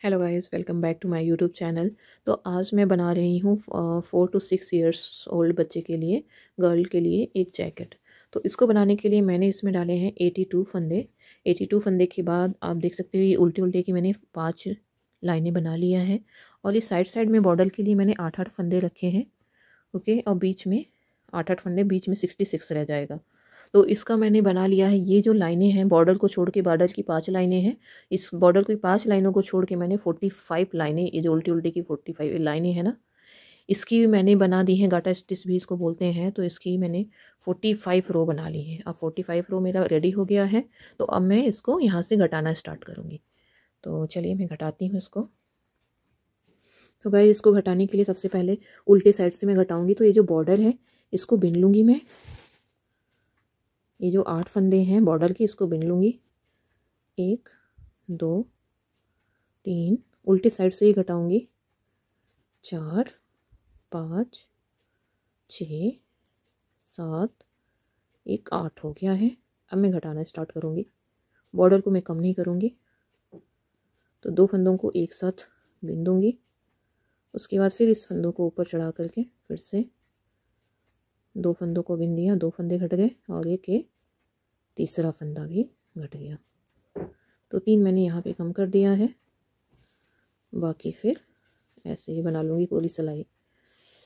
Hello guys, welcome back to my YouTube channel. तो आज मैं बना रही हूँ 4 to 6 इयर्स ओल्ड बच्चे के लिए, गर्ल के लिए एक जैकेट। तो इसको बनाने के लिए मैंने इसमें डाले हैं 82 फंदे। 82 फंदे के बाद आप देख सकते हो ये उल्टे उल्टे की मैंने 5 लाइनें बना लिया है। और इस साइड साइड में बॉर्डर के लिए मैंने 8-8 फंदे रखे हैं। ओके, और बीच में 8-8 फंदे, बीच में 66 रह जाएगा। तो इसका मैंने बना लिया है। ये जो लाइनें हैं बॉर्डर को छोड़ के, बॉर्डर की 5 लाइनें हैं, इस बॉर्डर की 5 लाइनों को छोड़ के मैंने 45 लाइनें, ये जो उल्टी उल्टी की 45 लाइनें हैं ना, इसकी मैंने बना दी हैं। गाटा स्टिच भी इसको बोलते हैं। तो इसकी मैंने 45 रो बना ली है। अब 45 रो मेरा रेडी हो गया है। तो अब मैं इसको यहाँ से घटाना स्टार्ट करूँगी। तो चलिए मैं घटाती हूँ इसको। तो भाई इसको घटाने के लिए सबसे पहले उल्टे साइड से मैं घटाऊँगी। तो ये जो बॉर्डर है इसको बिन लूँगी मैं। ये जो 8 फंदे हैं बॉर्डर के, इसको बिन लूँगी। 1 2 3, उल्टे साइड से ही घटाऊँगी। 4 5 6 7, 1 8 हो गया है। अब मैं घटाना स्टार्ट करूँगी। बॉर्डर को मैं कम नहीं करूँगी। तो 2 फंदों को एक साथ बिन दूँगी। उसके बाद फिर इस फंदों को ऊपर चढ़ा करके फिर से 2 फंदों को बिन दिया, 2 फंदे घट गए और एक तीसरा फंदा भी घट गया। तो 3 मैंने यहाँ पे कम कर दिया है। बाकी फिर ऐसे ही बना लूँगी पूरी सिलाई।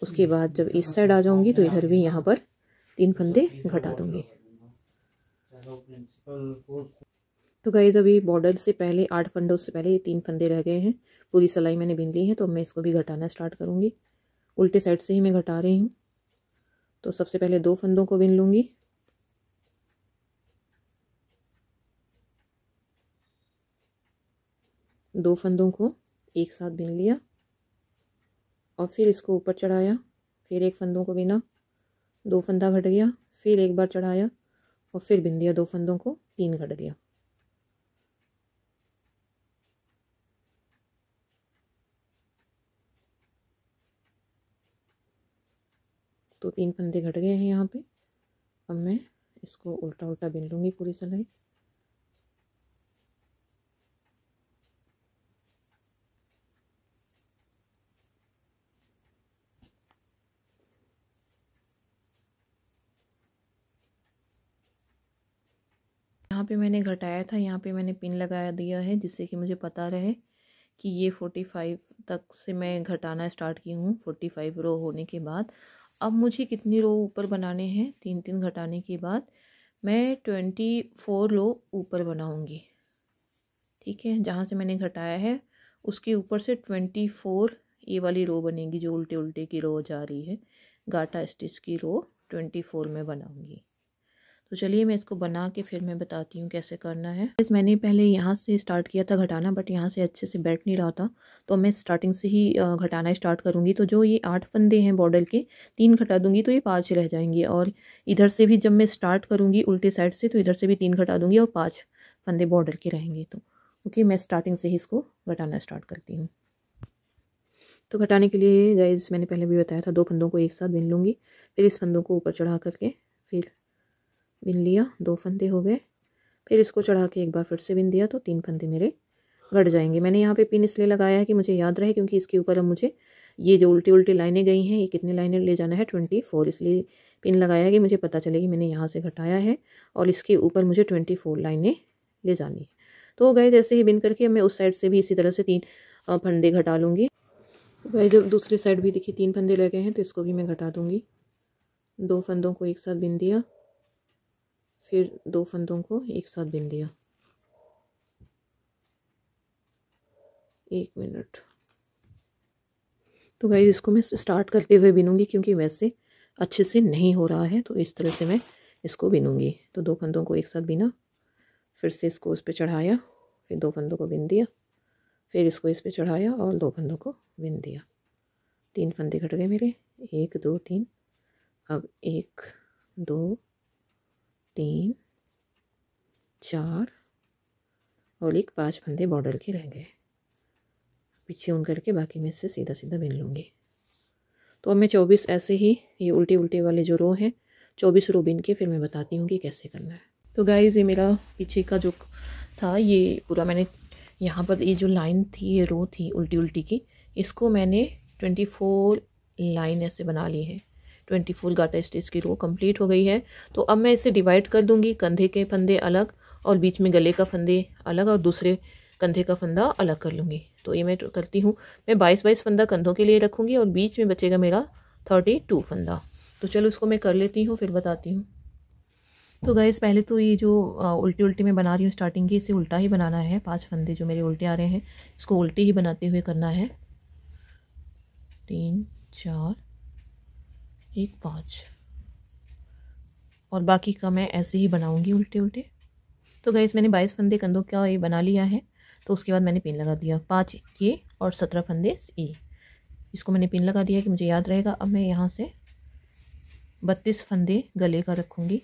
उसके बाद जब इस साइड आ जाऊँगी तो इधर भी यहाँ पर 3 फंदे घटा दूँगी। तो गाइस अभी बॉर्डर से पहले 8 फंदों से पहले 3 फंदे रह गए हैं। पूरी सिलाई मैंने बिन ली है। तो मैं इसको भी घटाना स्टार्ट करूँगी। उल्टे साइड से ही मैं घटा रही हूँ। तो सबसे पहले 2 फंदों को बिन लूँगी। दो फंदों को एक साथ बिन लिया और फिर इसको ऊपर चढ़ाया। फिर 1 फंदों को बिना, 2 फंदा घट गया। फिर एक बार चढ़ाया और फिर बिन दिया 2 फंदों को, 3 घट गया। तो 3 फंदे घट गए हैं यहाँ पे। अब मैं इसको उल्टा उल्टा बिन लूँगी पूरी सिलाई। यहाँ पे मैंने घटाया था, यहाँ पे मैंने पिन लगा दिया है जिससे कि मुझे पता रहे कि ये 45 तक से मैं घटाना स्टार्ट की हूँ। 45 रो होने के बाद अब मुझे कितनी रो ऊपर बनाने हैं, 3-3 घटाने के बाद मैं 24 रो ऊपर बनाऊँगी। ठीक है, जहाँ से मैंने घटाया है उसके ऊपर से 24 ये वाली रो बनेगी जो उल्टे उल्टे की रो जा रही है। गाटा स्टिच की रो 24 में बनाऊँगी। तो चलिए मैं इसको बना के फिर मैं बताती हूँ कैसे करना है। इस मैंने पहले यहाँ से स्टार्ट किया था घटाना, बट यहाँ से अच्छे से बैठ नहीं रहा था। तो मैं स्टार्टिंग से ही घटाना स्टार्ट करूँगी। तो जो ये 8 फंदे हैं बॉर्डर के, 3 घटा दूँगी तो ये 5 रह जाएंगे। और इधर से भी जब मैं स्टार्ट करूँगी उल्टे साइड से तो इधर से भी 3 घटा दूँगी और 5 फंदे बॉर्डर के रहेंगे। तो ओके, मैं स्टार्टिंग से ही इसको घटाना स्टार्ट करती हूँ। तो घटाने के लिए गाइस मैंने पहले भी बताया था, 2 फंदों को एक साथ बिन लूँगी। फिर इस फंदों को ऊपर चढ़ा करके फिर बिन लिया, 2 फंदे हो गए। फिर इसको चढ़ा के एक बार फिर से बिन दिया तो 3 फंदे मेरे घट जाएंगे। मैंने यहाँ पे पिन इसलिए लगाया है कि मुझे याद रहे, क्योंकि इसके ऊपर अब मुझे ये जो उल्टी उल्टी लाइनें गई हैं, ये कितनी लाइनें ले जाना है, 24। इसलिए पिन लगाया है कि मुझे पता चले कि मैंने यहाँ से घटाया है और इसके ऊपर मुझे 24 लाइनें ले जानी है। तो गए जैसे ही बिन करके मैं उस साइड से भी इसी तरह से 3 फंदे घटा लूँगी। गए जब दूसरी साइड भी देखिए 3 फंदे लगे हैं तो इसको भी मैं घटा दूँगी। 2 फंदों को एक साथ बिन दिया, फिर 2 फंदों को एक साथ बिन दिया। 1 मिनट। तो गाइस इसको मैं स्टार्ट करते हुए बिनूंगी, क्योंकि वैसे अच्छे से नहीं हो रहा है। तो इस तरह से मैं इसको बिनूंगी। तो 2 फंदों को एक साथ बिना, फिर से इसको उस पर चढ़ाया, फिर 2 फंदों को बिन दिया, फिर इसको इस पर चढ़ाया और 2 फंदों को बिन दिया। 3 फंदे घट गए मेरे, 1 2 3। अब 1 2 3 4 और 5 फंदे बॉर्डर के रह गए। पीछे उन करके बाकी में से सीधा सीधा बिन लूँगी। तो अब मैं 24 ऐसे ही ये उल्टे उल्टे वाले जो रो हैं 24 रो बिन के फिर मैं बताती हूँ कि कैसे करना है। तो गाइज़ ये मेरा पीछे का जो था ये पूरा मैंने यहाँ पर ये जो लाइन थी, ये रो थी उल्टी उल्टी की, इसको मैंने 24 लाइन ऐसे बना ली है। 24 गाटा स्टिच की रो कंप्लीट हो गई है। तो अब मैं इसे डिवाइड कर दूंगी, कंधे के फंदे अलग और बीच में गले का फंदे अलग और दूसरे कंधे का फंदा अलग कर लूँगी। तो ये मैं करती हूँ, मैं 22 फंदा कंधों के लिए रखूँगी और बीच में बचेगा मेरा 32 फंदा। तो चलो इसको मैं कर लेती हूँ, फिर बताती हूँ। तो गाइस पहले तो ये जो उल्टी उल्टी मैं बना रही हूँ स्टार्टिंग की, इसे उल्टा ही बनाना है। 5 फंदे जो मेरे उल्टे आ रहे हैं इसको उल्टे ही बनाते हुए करना है। 3 4 1 5 और बाकी का मैं ऐसे ही बनाऊंगी उल्टे उल्टे। तो गाइस मैंने 22 फंदे कंधों का ये बना लिया है। तो उसके बाद मैंने पिन लगा दिया 5 ये और 17 फंदे ये, इसको मैंने पिन लगा दिया कि मुझे याद रहेगा। अब मैं यहाँ से 32 फंदे गले का रखूँगी,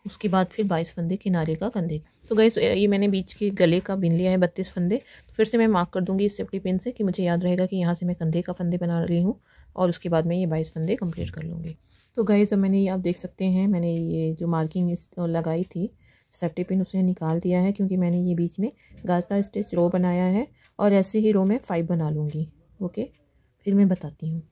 उसके बाद फिर 22 फंदे किनारे का कंधे का। तो गाइस ये मैंने बीच के गले का बिन लिया है 32 फंदे। तो फिर से मैं मार्क कर दूंगी इस सेफ्टी पिन से कि मुझे याद रहेगा कि यहाँ से मैं कंधे का फंदे बना रही हूँ और उसके बाद मैं ये 22 फंदे कंप्लीट कर लूँगी। तो गाइस अब मैंने आप देख सकते हैं मैंने ये जो मार्किंग लगाई थी सेफ्टी पिन उसे निकाल दिया है, क्योंकि मैंने ये बीच में गाटा स्टिच रो बनाया है और ऐसे ही रो में 5 बना लूँगी। ओके, फिर मैं बताती हूँ।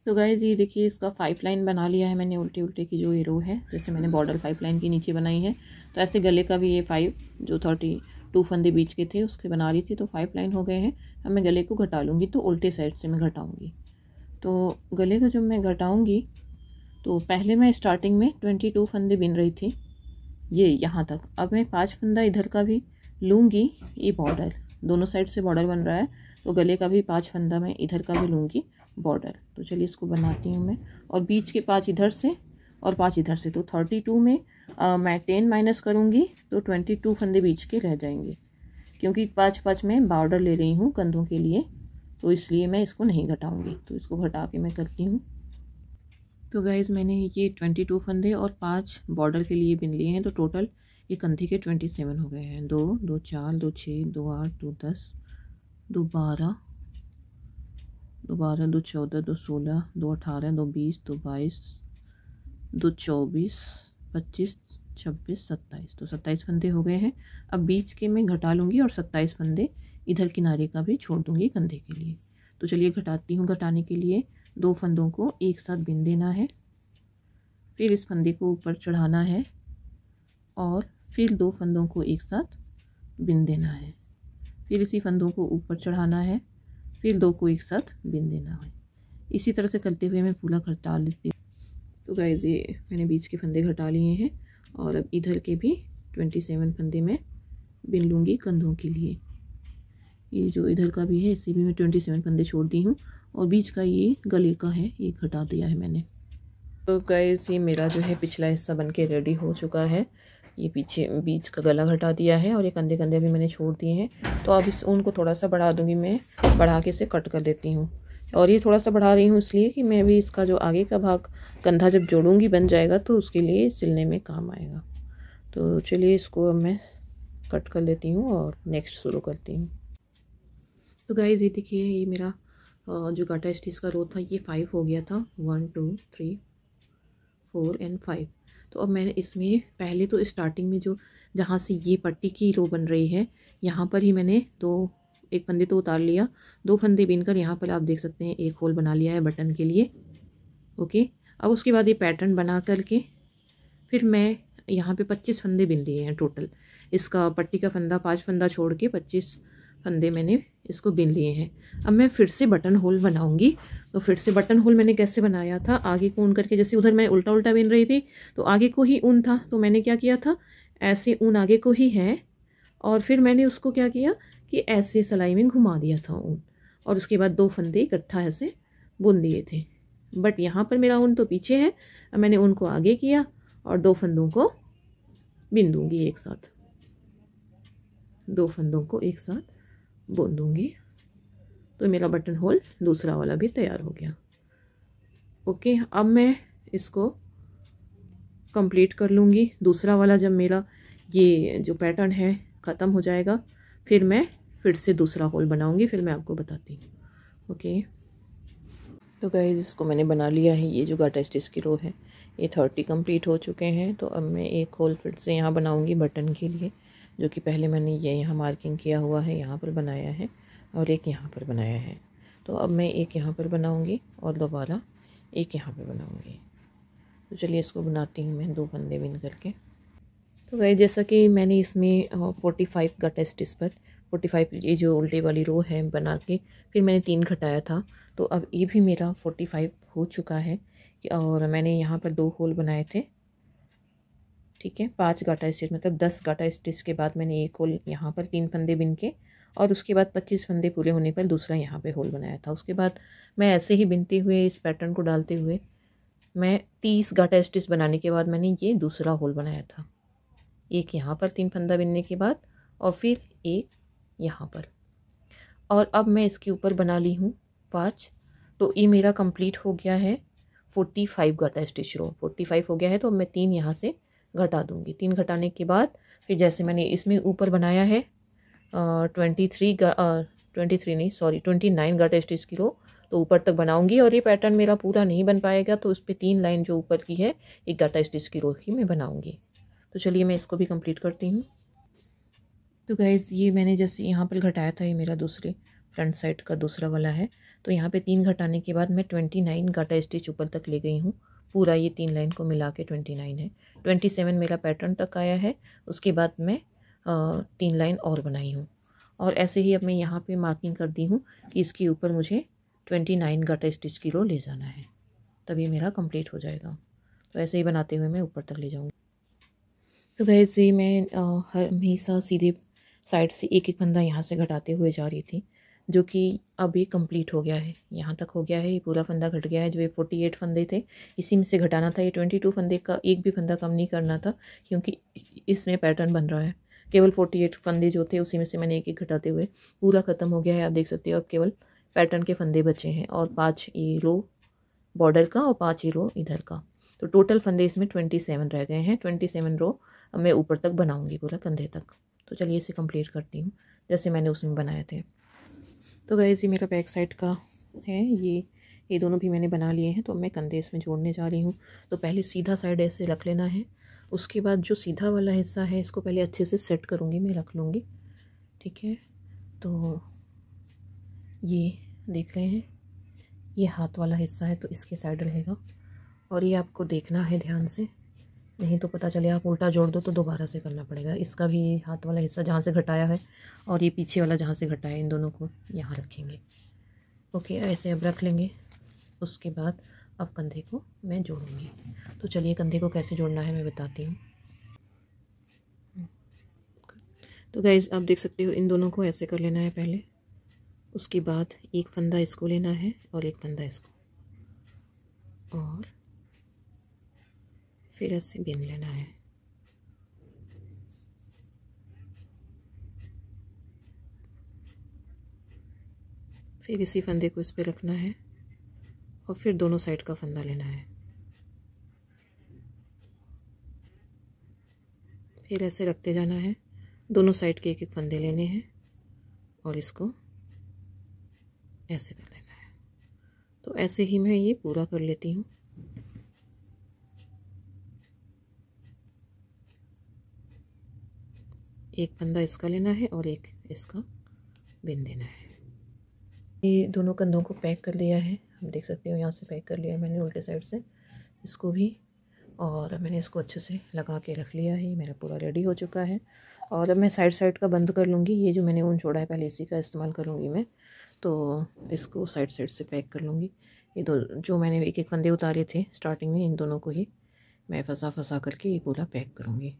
तो गाइस ये देखिए इसका 5 लाइन बना लिया है मैंने उल्टी उल्टे की जो ये रो है, जैसे मैंने बॉर्डर 5 लाइन की नीचे बनाई है। तो ऐसे गले का भी ये 5 जो 32 फंदे बीच के थे उसके बना रही थी, तो 5 लाइन हो गए हैं। अब मैं गले को घटा लूँगी, तो उल्टे साइड से मैं घटाऊँगी। तो गले को जब मैं घटाऊँगी तो पहले मैं स्टार्टिंग में 22 फंदे बिन रही थी ये यहाँ तक। अब मैं 5 फंदा इधर का भी लूँगी, ये बॉर्डर दोनों साइड से बॉर्डर बन रहा है, तो गले का भी 5 फंदा मैं इधर का भी लूँगी बॉर्डर। तो चलिए इसको बनाती हूँ मैं, और बीच के 5 इधर से और 5 इधर से। तो 32 में मैं 10 माइनस करूँगी तो 22 फंदे बीच के रह जाएंगे, क्योंकि 5 में बॉर्डर ले रही हूँ कंधों के लिए, तो इसलिए मैं इसको नहीं घटाऊँगी। तो इसको घटा के मैं करती हूँ। तो गाइज़ मैंने ये 22 फंदे और 5 बॉर्डर के लिए बिन लिए हैं, तो टोटल ये कंधे के 27 हो गए हैं। 2 2 4 2 6 2 8 2 10 2 12 2 12 2 14 2 16 2 18 2 20 2 22 2 24 25 26 27, तो 27 फंदे हो गए हैं। अब बीच के मैं घटा लूँगी और 27 फंदे इधर किनारे का भी छोड़ दूँगी कंधे के लिए। तो चलिए घटाती हूँ। घटाने के लिए 2 फंदों को एक साथ बिन देना है, फिर इस फंदे को ऊपर चढ़ाना है और फिर 2 फंदों को एक साथ बिन देना है, फिर इसी फंदों को ऊपर चढ़ाना है, फिर 2 को एक साथ बिन देना है। इसी तरह से करते हुए मैं पूरा घटा लेती हूँ। तो गाइस ये मैंने बीच के फंदे घटा लिए हैं और अब इधर के भी 27 फंदे मैं बिन लूँगी कंधों के लिए। ये जो इधर का भी है इसे भी मैं 27 फंदे छोड़ दी हूँ, और बीच का ये गले का है ये घटा दिया है मैंने। तो गाइस ये मेरा जो है पिछला हिस्सा बन के रेडी हो चुका है। ये पीछे बीच का गला घटा दिया है और ये कंधे कंधे भी मैंने छोड़ दिए हैं। तो अब इस ऊन को थोड़ा सा बढ़ा दूँगी मैं, बढ़ा के इसे कट कर देती हूँ। और ये थोड़ा सा बढ़ा रही हूँ इसलिए कि मैं भी इसका जो आगे का भाग कंधा जब जोड़ूँगी बन जाएगा तो उसके लिए सिलने में काम आएगा। तो चलिए इसको अब मैं कट कर लेती हूँ और नेक्स्ट शुरू करती हूँ। तो गाइस ये देखिए ये मेरा जो गाटा स्टिच का रो था ये 5 हो गया था, 1 2 3 4 एंड 5। तो अब मैंने इसमें पहले तो स्टार्टिंग में जो जहाँ से ये पट्टी की रो बन रही है यहाँ पर ही मैंने एक फंदे तो उतार लिया, 2 फंदे बिनकर यहाँ पर आप देख सकते हैं एक होल बना लिया है बटन के लिए। ओके, अब उसके बाद ये पैटर्न बना करके फिर मैं यहाँ पे 25 फंदे बिन लिए हैं टोटल। इसका पट्टी का फंदा 5 फंदा छोड़ के 25 फंदे मैंने इसको बिन लिए हैं। अब मैं फिर से बटन होल बनाऊंगी। तो फिर से बटन होल मैंने कैसे बनाया था, आगे को ऊन करके, जैसे उधर मैं उल्टा उल्टा बिन रही थी तो आगे को ही ऊन था, तो मैंने क्या किया था ऐसे ऊन आगे को ही है और फिर मैंने उसको क्या किया कि ऐसे सिलाई में घुमा दिया था ऊन, और उसके बाद 2 फंदे इकट्ठा ऐसे बुन दिए थे। बट यहाँ पर मेरा ऊन तो पीछे है, अब मैंने ऊन को आगे किया और 2 फंदों को बिन दूंगी एक साथ, 2 फंदों को एक साथ बुन दूंगी। तो मेरा बटन होल दूसरा वाला भी तैयार हो गया। ओके, अब मैं इसको कंप्लीट कर लूँगी। दूसरा वाला जब मेरा ये जो पैटर्न है ख़त्म हो जाएगा फिर मैं फिर से दूसरा होल बनाऊँगी, फिर मैं आपको बताती हूँ। ओके, तो गाइस इसको मैंने बना लिया है। ये जो गाटा स्टिच की रो है ये 30 कंप्लीट हो चुके हैं। तो अब मैं एक होल फिर से यहाँ बनाऊँगी बटन के लिए। जो कि पहले मैंने ये यहाँ मार्किंग किया हुआ है, यहाँ पर बनाया है और एक यहाँ पर बनाया है। तो अब मैं एक यहाँ पर बनाऊँगी और दोबारा एक यहाँ पर बनाऊँगी। तो चलिए इसको बनाती हूँ मैं 2 फंदे बिन करके। तो वही जैसा कि मैंने इसमें 45 गटा स्टिच पर 45 ये जो उल्टे वाली रो है बना के फिर मैंने 3 घटाया था। तो अब ये भी मेरा 45 हो चुका है और मैंने यहाँ पर 2 होल बनाए थे। ठीक है, 5 गाटा स्टिच मतलब 10 गाटा स्टिच के बाद मैंने एक होल यहाँ पर 3 फंदे बिन के और उसके बाद 25 फंदे पूरे होने पर दूसरा यहाँ पे होल बनाया था। उसके बाद मैं ऐसे ही बिनते हुए इस पैटर्न को डालते हुए मैं 30 गाटा स्टिच बनाने के बाद मैंने ये दूसरा होल बनाया था। एक यहाँ पर 3 फंदा बिनने के बाद और फिर एक यहाँ पर, और अब मैं इसके ऊपर बना ली हूँ 5। तो ये मेरा कंप्लीट हो गया है 45 गाटा स्टिच रो। 45 हो गया है तो अब मैं 3 यहाँ से घटा दूँगी। 3 घटाने के बाद फिर जैसे मैंने इसमें ऊपर बनाया है 29 गाटा स्टिच की रो, तो ऊपर तक बनाऊंगी और ये पैटर्न मेरा पूरा नहीं बन पाएगा तो उस पर 3 लाइन जो ऊपर की है एक गाटा स्टिच की रो ही मैं बनाऊंगी। तो चलिए मैं इसको भी कंप्लीट करती हूँ। तो गाइस ये मैंने जैसे यहाँ पर घटाया था, ये मेरा दूसरे फ्रंट साइड का दूसरा वाला है। तो यहाँ पे 3 घटाने के बाद मैं 29 गाटा स्टिच ऊपर तक ले गई हूँ। पूरा ये 3 लाइन को मिला के 29 है। 27 मेरा पैटर्न तक आया है। उसके बाद मैं 3 लाइन और बनाई हूँ और ऐसे ही अब मैं यहाँ पे मार्किंग कर दी हूँ कि इसके ऊपर मुझे 29 गाटा स्टिच की रो ले जाना है, तब ये मेरा कंप्लीट हो जाएगा। तो ऐसे ही बनाते हुए मैं ऊपर तक ले जाऊँगी। तो गाइस ये मैं हमेशा सीधे साइड से एक एक फंदा यहाँ से घटाते हुए जा रही थी, जो कि अब ये कंप्लीट हो गया है। यहाँ तक हो गया है, ये पूरा फंदा घट गया है। जो ये 48 फंदे थे इसी में से घटाना था। ये 22 फंदे का एक भी फंदा कम नहीं करना था क्योंकि इसमें पैटर्न बन रहा है। केवल 48 फंदे जो थे उसी में से मैंने एक एक घटाते हुए पूरा ख़त्म हो गया है। आप देख सकते हो अब केवल पैटर्न के फंदे बचे हैं और 5 ये रो बॉर्डर का और 5 ये रो इधर का। तो टोटल फंदे इसमें 27 रह गए हैं। 27 रो अब मैं ऊपर तक बनाऊंगी पूरा कंधे तक। तो चलिए इसे कंप्लीट करती हूँ जैसे मैंने उसमें बनाए थे। तो गाइस ये मेरा बैक साइड का है, ये दोनों भी मैंने बना लिए हैं। तो मैं कंधे इसमें जोड़ने जा रही हूँ। तो पहले सीधा साइड ऐसे रख लेना है। उसके बाद जो सीधा वाला हिस्सा है इसको पहले अच्छे से सेट करूँगी, मैं रख लूँगी। ठीक है, तो ये देख रहे हैं ये हाथ वाला हिस्सा है तो इसके साइड रहेगा और ये आपको देखना है ध्यान से, नहीं तो पता चले आप उल्टा जोड़ दो तो दोबारा से करना पड़ेगा। इसका भी हाथ वाला हिस्सा जहाँ से घटाया है और ये पीछे वाला जहाँ से घटाया है, इन दोनों को यहाँ रखेंगे। ओके, ऐसे अब रख लेंगे। उसके बाद अब कंधे को मैं जोड़ूंगी। तो चलिए कंधे को कैसे जोड़ना है मैं बताती हूँ। तो गाइस आप देख सकते हो इन दोनों को ऐसे कर लेना है पहले। उसके बाद एक फंदा इसको लेना है और एक फंदा इसको, और फिर ऐसे बिन लेना है। फिर इसी फंदे को इस पे रखना है और फिर दोनों साइड का फंदा लेना है। फिर ऐसे रखते जाना है। दोनों साइड के एक एक फंदे लेने हैं और इसको ऐसे कर लेना है। तो ऐसे ही मैं ये पूरा कर लेती हूँ। एक फंदा इसका लेना है और एक इसका बिन देना है। ये दोनों कंधों को पैक कर लिया है, हम देख सकते हो यहाँ से पैक कर लिया है मैंने उल्टे साइड से इसको भी, और मैंने इसको अच्छे से लगा के रख लिया है। ये मेरा पूरा रेडी हो चुका है। और अब मैं साइड साइड का बंद कर लूँगी। ये जो मैंने ऊन छोड़ा है पहले इसी का इस्तेमाल करूँगी मैं, तो इसको साइड साइड से पैक कर लूँगी। ये दो जो मैंने एक एक फंदे उतारे थे स्टार्टिंग में, इन दोनों को ही मैं फंसा करके ये पूरा पैक करूँगी।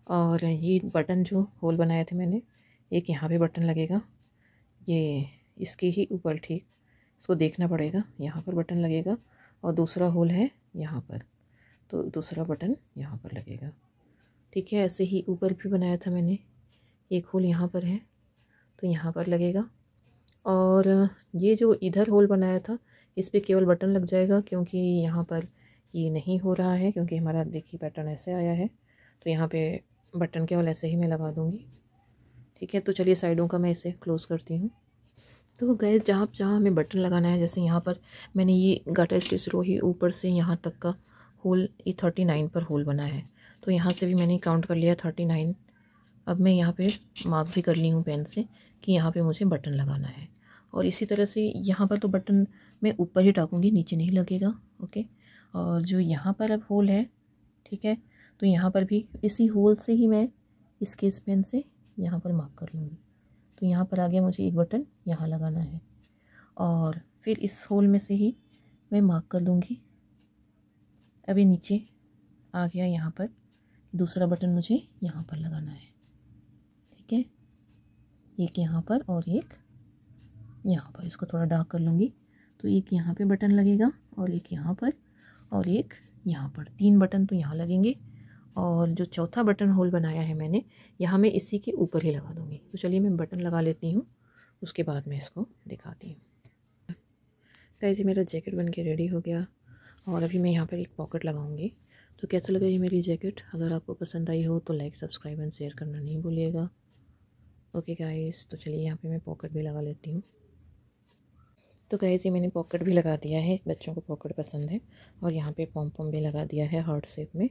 और ये बटन जो होल बनाए थे मैंने, एक यहाँ पे बटन लगेगा, ये इसके ही ऊपर ठीक इसको देखना पड़ेगा, यहाँ पर बटन लगेगा और दूसरा होल है यहाँ पर, तो दूसरा बटन यहाँ पर लगेगा। ठीक है, ऐसे ही ऊपर भी बनाया था मैंने, एक होल यहाँ पर है तो यहाँ पर लगेगा। और ये जो इधर होल बनाया था इस पर केवल बटन लग जाएगा क्योंकि यहाँ पर ये नहीं हो रहा है, क्योंकि हमारा देखिए पैटर्न ऐसे आया है। तो यहाँ पे बटन केवल ऐसे ही मैं लगा दूँगी। ठीक है, तो चलिए साइडों का मैं इसे क्लोज़ करती हूँ। तो गैस जहाँ जहाँ हमें बटन लगाना है, जैसे यहाँ पर मैंने ये गाटा स्टिच रो ही ऊपर से यहाँ तक का होल, ये 39 पर होल बना है। तो यहाँ से भी मैंने काउंट कर लिया 39 अब मैं यहाँ पे मार्क भी कर ली हूँ पेन से कि यहाँ पे मुझे बटन लगाना है। और इसी तरह से यहाँ पर तो बटन मैं ऊपर ही टाकूँगी, नीचे नहीं लगेगा। ओके, और जो यहाँ पर अब होल है, ठीक है, तो यहाँ पर भी इसी होल से ही मैं स्केच पेन से यहाँ पर मार्क कर लूँगी। तो यहाँ पर आ गया, मुझे एक बटन यहाँ लगाना है और फिर इस होल में से ही मैं मार्क कर दूँगी। अभी नीचे आ गया, यहाँ पर दूसरा बटन मुझे यहाँ पर लगाना है। ठीक है, एक यहाँ पर और एक यहाँ पर। इसको थोड़ा डार्क कर लूँगी तो एक यहाँ पे बटन लगेगा और एक यहाँ पर और एक यहाँ पर। 3 बटन तो यहाँ लगेंगे और जो चौथा बटन होल बनाया है मैंने, यहाँ मैं इसी के ऊपर ही लगा दूँगी। तो चलिए मैं बटन लगा लेती हूँ, उसके बाद मैं इसको दिखाती हूँ। गाइस ये मेरा जैकेट बन के रेडी हो गया और अभी मैं यहाँ पर एक पॉकेट लगाऊंगी। तो कैसा लगा ये मेरी जैकेट? अगर आपको पसंद आई हो तो लाइक, सब्सक्राइब एंड शेयर करना नहीं भूलिएगा। ओके गाइस, तो चलिए यहाँ पे मैं पॉकेट भी लगा लेती हूँ। तो गाइस ये मैंने पॉकेट भी लगा दिया है, बच्चों को पॉकेट पसंद है। और यहाँ पे पॉम पॉम भी लगा दिया है हार्ट शेप में।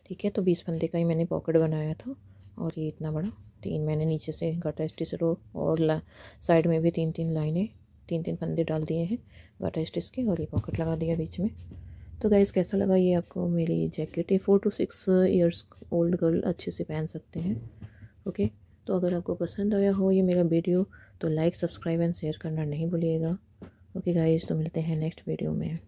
ठीक है, तो 20 फंदे का ही मैंने पॉकेट बनाया था और ये इतना बड़ा 3 मैंने नीचे से गाटा स्टिच रो और साइड में भी 3-3 लाइनें, 3-3 फंदे डाल दिए हैं गाटा स्टिच के और ये पॉकेट लगा दिया बीच में। तो गाइस कैसा लगा ये आपको मेरी जैकेट? ये 4 to 6 ईयर्स ओल्ड गर्ल अच्छे से पहन सकते हैं। ओके, तो अगर आपको पसंद आया हो ये मेरा वीडियो तो लाइक, सब्सक्राइब एंड शेयर करना नहीं भूलिएगा। ओके गाइस, तो मिलते हैं नेक्स्ट वीडियो में।